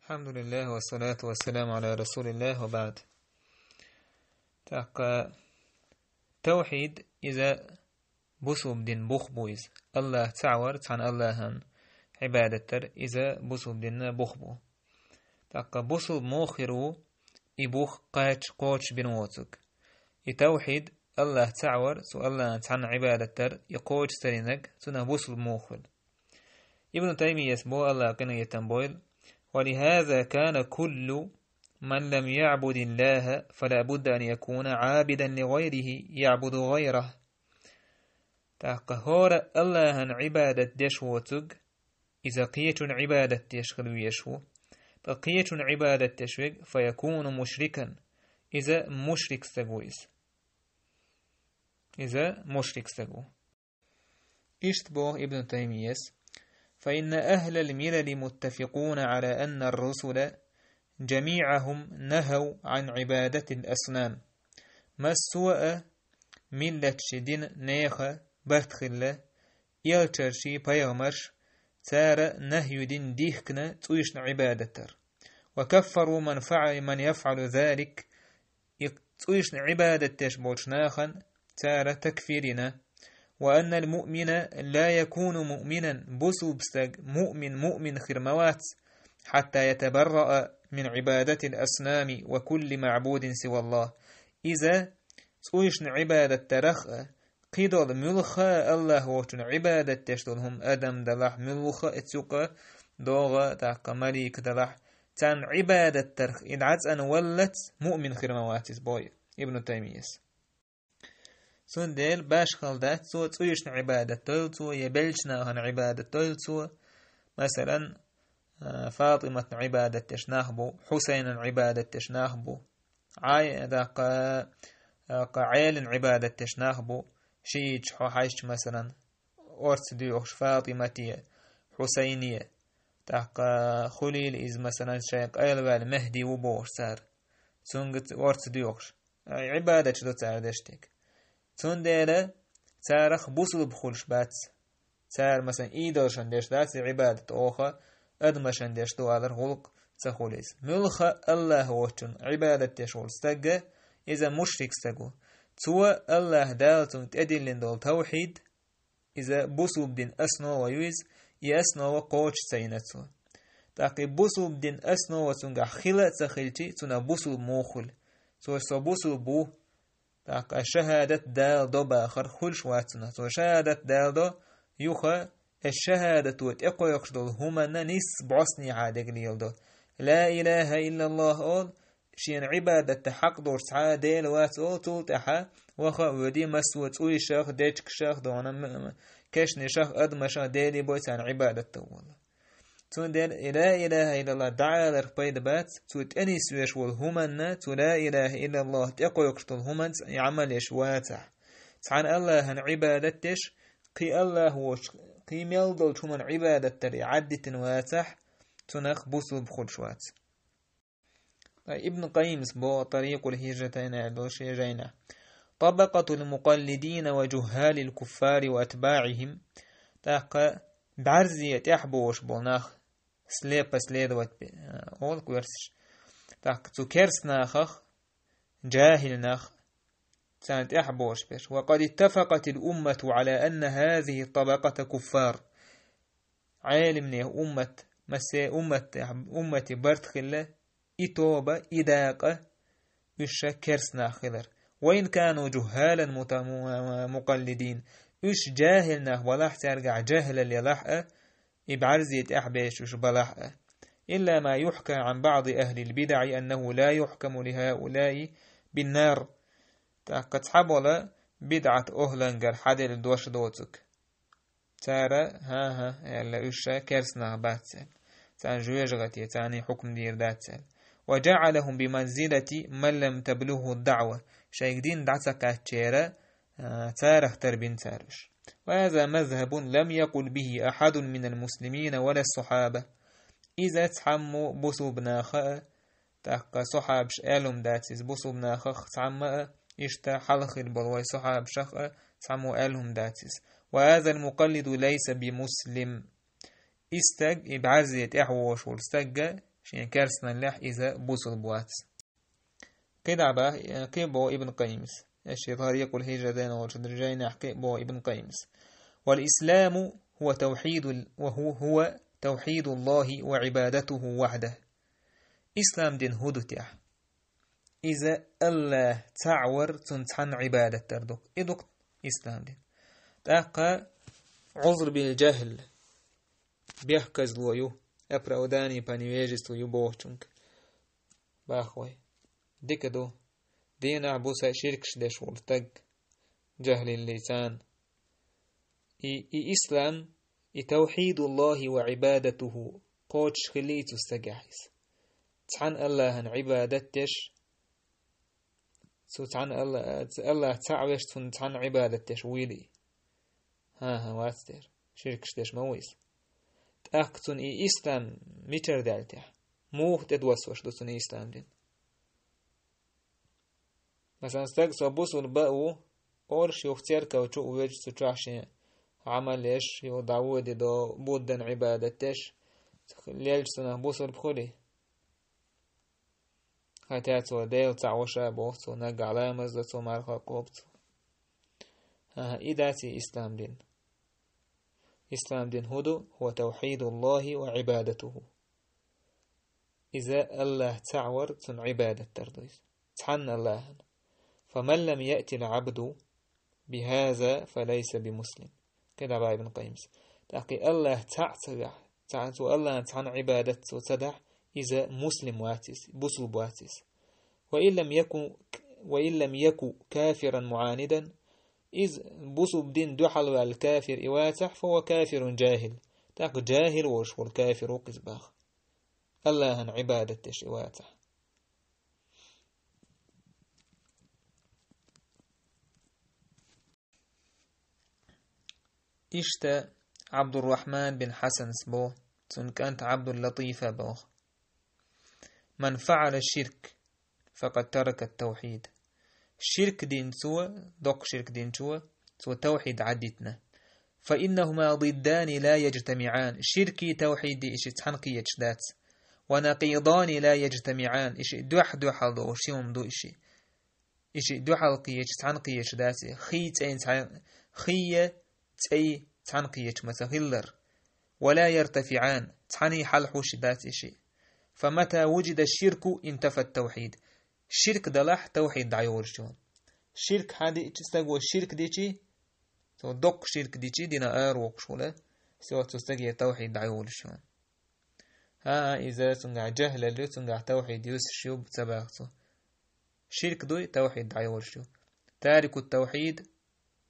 الحمد لله والصلاة والسلام على رسول الله وبعد. توحيد إذا بصوب دين بخ بويز الله تعور عن الله هن عبادة تر إذا بصوب دين بخبو بصوب موخرو إبوخ قاتش بنوتك توحيد الله تعور سو الله عن عبادة تر يقوش ترينك سنة بصوب موخر. ابن تيمية يسبو الله كان يتنبويل ولهذا كان كل من لم يعبد الله فلا بد أن يكون عابدا لغيره يعبد غيره. تقهور الله عن عبادة دشوتك إذا قيت عبادة تشغل يشو فقيت عبادة تشويق فيكون مشركا إذا مشرك سجويس اشتبه ابن تيمية فإن أهل الملل متفقون على أن الرسل جميعهم نهوا عن عبادة الأصنام ما السوء ملة شدين نيخة برتخلة يلترشي بيغمرش تار نهي دين ديخكنا تويشن عبادتر وكفروا من يفعل ذلك تويشن عبادة تشبوش ناخا تار تكفيرنا وأن المؤمن لا يكون مؤمنا بسوبستق مؤمن خرموات حتى يتبرأ من عبادة الأصنام وكل معبود سوى الله. إذا سويشن عبادة ترخ قيدول ملخا الله وشن عبادة تشتلهم أدم دلح ملخا اتسوق دوغا تاق مليك دلح تان عبادة ترخ إدعاز أن ولت مؤمن خرموات بوي ابن تيمية سندل باش خلدات سو تسويشن عبادة تلتو يبلشنا هن عبادة تلتو مثلا فاطمة عبادة تشناخبو حسين عبادة تشناخبو عيل عبادة تشناخبو شيج حايش مثلا أرس ديوخش فاطمة حسينية خليل إز مثلا شايق أيلوال مهدي وبوش سار سنجت أرس ديوخش عبادة شدو تاردشتك تنديلا تارخ بوصل بخلش بات تار مثلا إيدرشن ديش داتي عبادة أوخا أدمشن ديش دوالر غلق تخوليس ملخ الله وشن عبادة تشول استقى إذا مشرك استقو توا الله دالتون تأدلين دول توحيد إذا بوصل بدين أسنو ويويز يأسنو وقوش سينتو تاقي بوصل بدين أسنو وتنقع خلا تخيلتي تنا بوصل موخل سو بوصل بو تاق شهادة دال دو باخر خلش واتنا تو شهادة دال دو يوخا الشهادة وتقو يقشدل هما نس بعصني عادق ليلدو لا إله إلا الله أول شين عبادة حق دور سعا ديل وات أول طول تحا وخا ودي مسوت أوي شاخ ديشك شاخ دونا كشني شاخ أدم شاخ ديلي بويتان عبادة تول تون ديل لا إله إلا الله دعا لرقبيد بات توت أني سويش والهمنا تو لا إله إلا الله تقو يقشدل هما يعمل يشواتح سعان الله هن عبادتش قي الله وش قي ميلدل تمن عبادة تري عدة واتح تنخ بوصل بخلشوات. ابن قيم بو طريق الهجرتين عدو شيجينا طبقة المقلدين وجهال الكفار وأتباعهم تاق بعرزية يحبوش بوناخ سليد أول كورسش تاق تكرس ناخخ جاهل ناخ سانت أحبوش بيش. وقد اتفقت الأمة على أن هذه الطبقة كفار عالمني أمة برتخلة إتوبة إداقة إش كرسنا خلر وإن كانوا جهالا مقلدين إش جاهلنا ولاح ترجع جهل اللي لحقه إبعرزية أحبيش إش بلحقه إلا ما يحكى عن بعض أهل البدع أنه لا يحكم لهؤلاء بالنار قد حبل بدعة أهلنجر حدل دوش دوتك تارا ها يلا إشا كرسنا باتسل تان جويجغتي تاني حكم دير داتسل وجعلهم بمنزلة من لم تبلغه الدعوة شايقدين دعتك اتشيرا تارخ تربين تارش. وهذا مذهب لم يقل به أحد من المسلمين ولا الصحابة. إذا تحموا بصوبنا خاء تاق صحاب شألهم داتس بصوبنا خاء تعمى إشتا حلق البلوي صحاب شخ تعموا ألهم داتس. وهذا المقلد ليس بمسلم استج إبعزية إحوش والستج شين كرسنا اللح إذا بوصل بوات كده بقى كيبو ابن قيمس الشيء طريق الهجرتين والشدرجين كيبو ابن قيمس والإسلام هو توحيد وهو توحيد الله وعبادته وحده إسلام دين هدوتيح إذا الله تعور تنتحن عبادة تردك إدوك إسلام دين تاقى عذر بالجهل بيحكز لويو أبرأوداني بانيويجس لويو بوهتونك باخوي ديكدو دين عبوسا شركش ديش ولتق جهل اللسان إسلام توحيد الله وعبادته قوتش خليتو استجاحيس تحن الله عبادتش سو تحن الله تعويش تحن عبادتش ويلي ها واتستير شركش ديش مويس تأكتون إسلام ميتر دالتح موه تدوسوش دوتون إسلام دين مثلا استقصى بوصل بقو قرش يختار كوشو ويج تتراشي عمل إيش يو داود دو بودن عبادتش ليش سنة بوصل بخولي هاتاتو ديل تعوشا بوفتو نق علامة زدتو مارخا قوبتو إداتي إسلام دين إسلام دين هدو هو توحيد الله وعبادته إذا الله تعور تن عبادة تردويس تحن الله فمن لم يأتي العبد بهذا فليس بمسلم كده بقى ابن قيمس تأقي الله تعتو الله تحن عبادة تدح إذا مسلم واتس بسلب واتس وإن لم يكن كافرا معاندا إذ بسلب دين دحل والكافر إواتح فهو كافر جاهل تأق جاهل وشو الكافر وقزباخ الله عبادة تش إواتح إشتا عبد الرحمن بن حسن سبو تن كانت عبد اللطيفة بوخ من فعل الشرك فقد ترك التوحيد الشرك دين سوى دوق شرك دين سوى توحيد عدتنا فإنهما ضدان لا يجتمعان شركي توحيدي إشي تحنقي يجدات ونقيضان لا يجتمعان إشي دوح دو شيوم دو إشي دوحل قيش تحنقي يجدات خي تأي تحنقيش مثل ولا يرتفعان تحني حلحوش ذات إشي فمتى وجد الشرك انتفى التوحيد الشرك دلح توحيد دعيور شون الشرك هذه تستقوى الشرك ديشي تو دق شرك ديشي دينا أروق شوله سوى تستقوى التوحيد دعيور شون إذا تنقع جهل اللي تنقع توحيد يسشيو بتباغته شرك دوي توحيد دعيور شو تارك التوحيد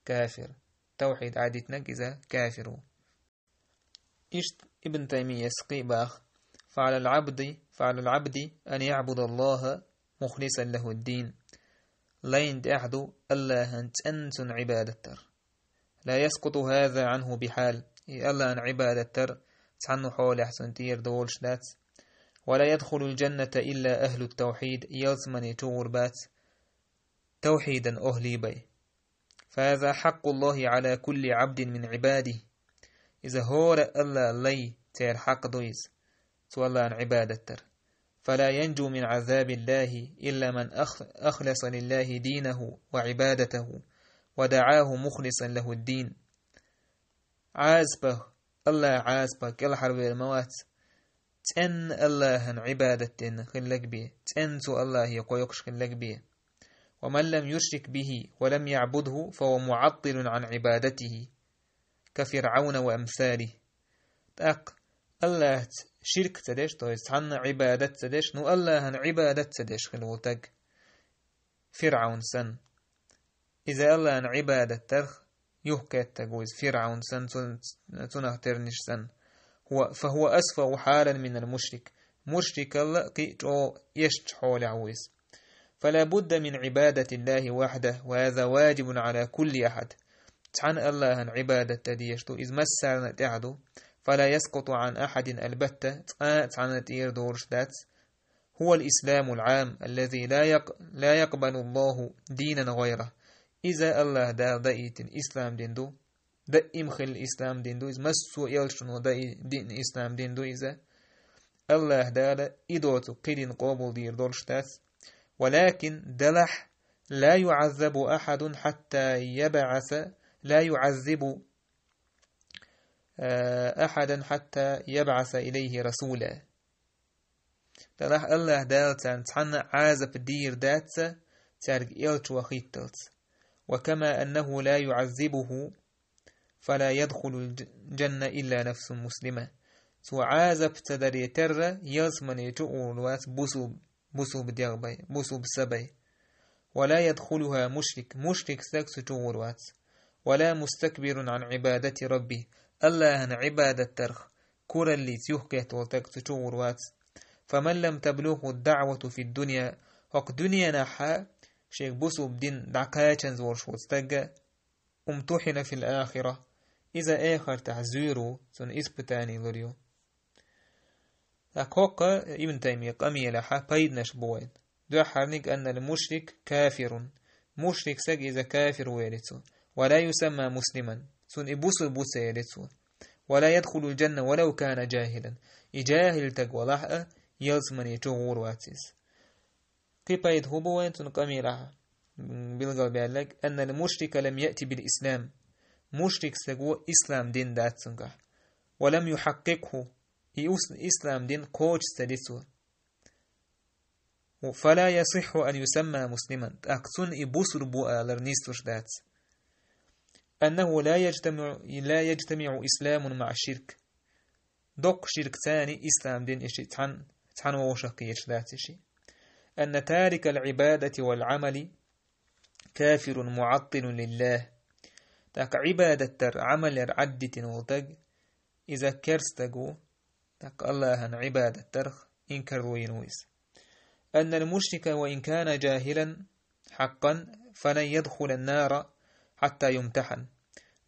كافر توحيد عادتنا إذا كافر إشت ابن تيمية سقي باخ فعلى العبد أن يعبد الله مخلصا له الدين لين أحد الله أنت عبادة لا يسقط هذا عنه بحال الله أن عبادة تعنو حول أحسن تير دولش دات ولا يدخل الجنة إلا أهل التوحيد يلزمن يتور بات توحيدا أهلي بي فهذا حق الله على كل عبد من عباده إذا هور الله لي تير حق دويز تولى عن عبادة فلا ينجو من عذاب الله إلا من أخلص لله دينه وعبادته ودعاه مخلصا له الدين عازبه الله عازبه كل حرب الموات تن الله عن عبادة خلق به تنسو الله يقويقش خلق به ومن لم يشرك به ولم يعبده فهو معطل عن عبادته كفرعون وأمثاله تاق الله شرك تدش تويس عن عبادة تدش نو الله عن عبادة تدش خلوتك فرعون سن إذا الله عن عبادة ترخ يهكت تجوز فرعون سن تنهترنش سن فهو أسفه حالا من المشرك مشرك الله كي يشت حول عويس فلا بد من عبادة الله وحده وهذا واجب على كل أحد عن الله عن عبادة تديشتو إذ مسرنا تعدو فلا يسقط عن أحد البتة عن تير دورشدات هو الإسلام العام الذي لا يقبل الله دينا غيره إذا الله دائت الإسلام ديندو دائم خل الإسلام ديندو إذ مسو يلشنو دين الإسلام ديندو إذا الله دال إدوت قيل قابل دير دولشتات ولكن دلح لا يعذب أحد حتى يبعث لا يعذب أحدا حتى يبعث إليه رسولا دلح الله دال تحن عازب دير دات تارك إلت وخيتلت وكما أنه لا يعذبه فلا يدخل الجنة إلا نفس مسلمة سو عازب تدري تر يزمن يتؤول وات بسو بديغبي بسو بسبي ولا يدخلها مشرك سكس تؤول وات ولا مستكبر عن عبادة ربه الله عن عبادة ترخ كورا اللي تيوكي تولتك تؤول وات فمن لم تبلغه الدعوة في الدنيا وق دنيا نحا شيخ بسو بدين دعكايتشن زور شوستقى امتحن في الآخرة إذا آخر تحزيرو سن إسبتاني لريو أكوكا ابن تيمية قمي لحا بيدنش بوين دو حرنك أن المشرك كافر مشرك سج إذا كافر ويرتو ولا يسمى مسلما سن إبوسو بوسا يرتو ولا يدخل الجنة ولو كان جاهلا إجاهل تقوى لحا يلزمن يتغور واتيس كي بايد هو بوين سن قمي لحا بالغالب لك أن المشرك لم يأتي بالإسلام مشرك سجو إسلام دين دات سنجح ولم يحققه إسلام دين كوش سدسو فلا يصح أن يسمى مسلما أكسن إبوسر بوء لرنيستوش دات أنه لا يجتمع إسلام مع الشرك دوك شرك ثاني إسلام دين إشي تحن وشقيش دات إشي أن تارك العبادة والعمل كافر معطل لله تاك عبادة تر عمل عدة نولتق إذا كرستقو تاك الله عن عبادة ترخ إنكر وينويس أن المشرك وإن كان جاهلا حقا فلن يدخل النار حتى يمتحن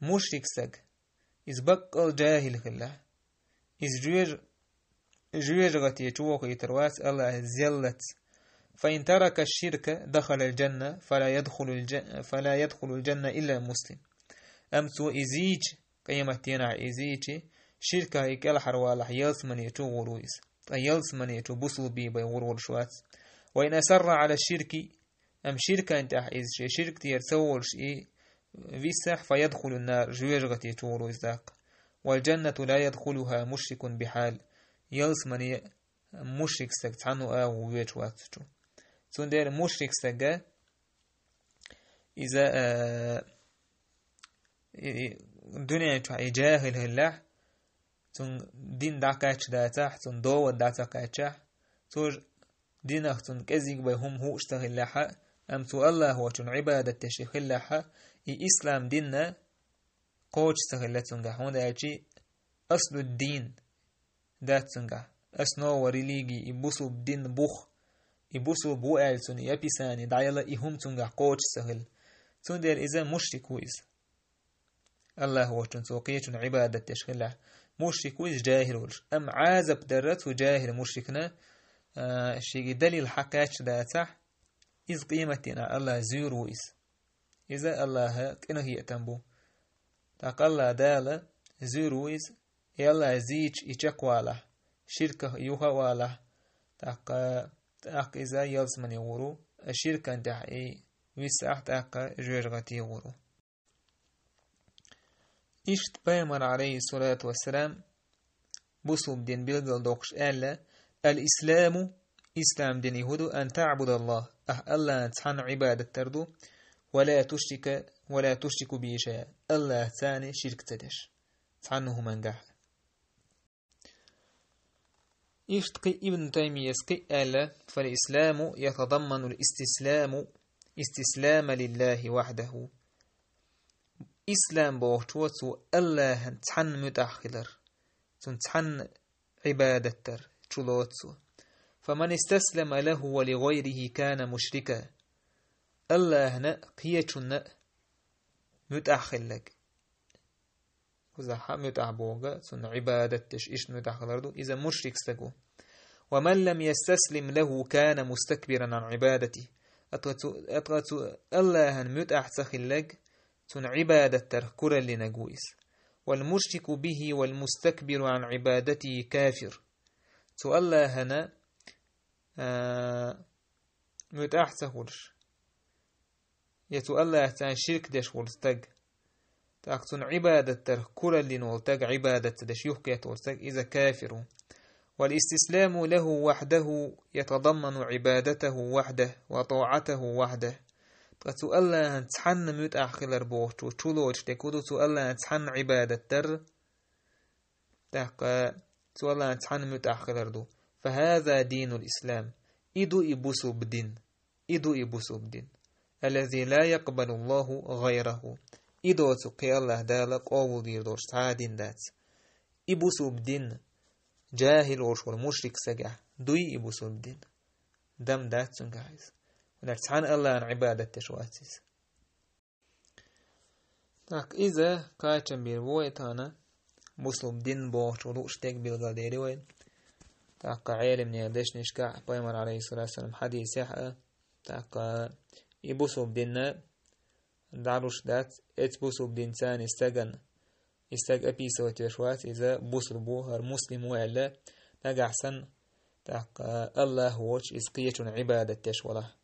مشرك سق إذ بقى جاهل خلا إذ جويج غتي توقع يترواس الله زلت فإن ترك الشرك دخل الجنة فلا يدخل الجنة إلا مسلم أمسو إزيج قيمة ينع إزيج شركة يكال حروالح يلسمن يتو غرويس يلسمن يتو بصل بيبا يغرور شوات وإن أسر على الشرك أم شركة انت أحيز شركة يرسول شيء فيسح فيدخل النار جويجغة يتو غرويس ذاك والجنة لا يدخلها مشرك بحال يلسمن مشرك سكت عنه ويج واتشو سندير مشرك سجا إذا الدنيا تحي جاهل هلا تون دين دعكاتش داتح تون دو دعكاتش تور دينك تون كزيك بهم هو اشتغل لها أم تو الله هو تون عبادة تشيخ لها إسلام ديننا قوش استغل تونجا هون دايجي أصل الدين دات تونجا أسنو وريليجي يبوسو بدين بوخ يبوسو بوئل تون يبيساني دايلا إهم تونجا قوش استغل تون دير إذا مشرك ويز الله هو تون سوقية عبادة تشيخ لها مشرك ويز جاهل ولش أم عازب درته جاهل مشركنا شيء دليل حكاش داتح إذ قيمتنا الله زير ويز إذا الله كنه يأتنبو تاق الله دالا زير ويز يلا زيج إيجاك والا شركة يوها والا تاق إذا يلزمن يورو الشركة انتح ويساح تاق جوجغتي يورو إشت بيمر عليه الصلاة والسلام بصوب دين بلغل دوكش ألا الإسلام إسلام دين يهودو أن تعبد الله الله تحن عبادة تردو ولا تشرك به شيئا الله ثاني شرك تدش تحنه منجح يشتقي ابن تيمية سقي ألا فالإسلام يتضمن استسلام لله وحده إسلام بوحتوتو الله تحن متأخلر تحن عبادة تر تشلوتو فمن استسلم له ولغيره كان مشركا الله نا قيتنا متأخل لك وإذا متأخبوغا سن عبادة تشئش متأخلردو إذا مشرك سكو ومن لم يستسلم له كان مستكبرا عن عبادته أطغتو الله متأخل لك سن عبادة تركر لنقويس والمشرك به والمستكبر عن عبادته كافر سؤال هنا متأحسه ولش يتؤلى تان شرك دش ولستق تاكتون عبادة تر كل اللي نولتق عبادة دش يحكي ولستق إذا كافر. والاستسلام له وحده يتضمن عبادته وحده وطاعته وحده. تؤلى تحن متأخر بوش وشلوش تكودو تؤلى تحن عبادة تر تؤلى تحن متأخر دو. فهذا دين الإسلام إدو إبوسو بدين الذي لا يقبل الله غيره. إدو تقي الله دالك أول دير دوش تعادين دات إبوسو بدين جاهل وشول مشرك سجع دوي إبوسو بدين دم دات سنجايز ونرتحان الله عن عبادة تشواتيس. تاك إذا كايتن بيرويتانا بوسو بدين بوش ولوش تيك بالغاديري وين تاك عيلم نيادش نشكع بيمر عليه الصلاة والسلام حديث يحقى تاك يبوسو بديننا دعروش دات اتبوسو بدين تاني استق أبيسو وتشوات إذا بوسو بوها المسلم وعلا تاك أحسن تاك الله ووش إسقية عبادة تشوله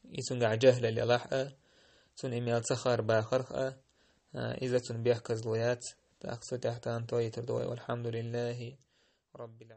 إذا جهل اللي الله تون إميال تخر باخر إذا تون بيحكز لويات تاك ستحتان تويتر دوي والحمد لله رب العالمين.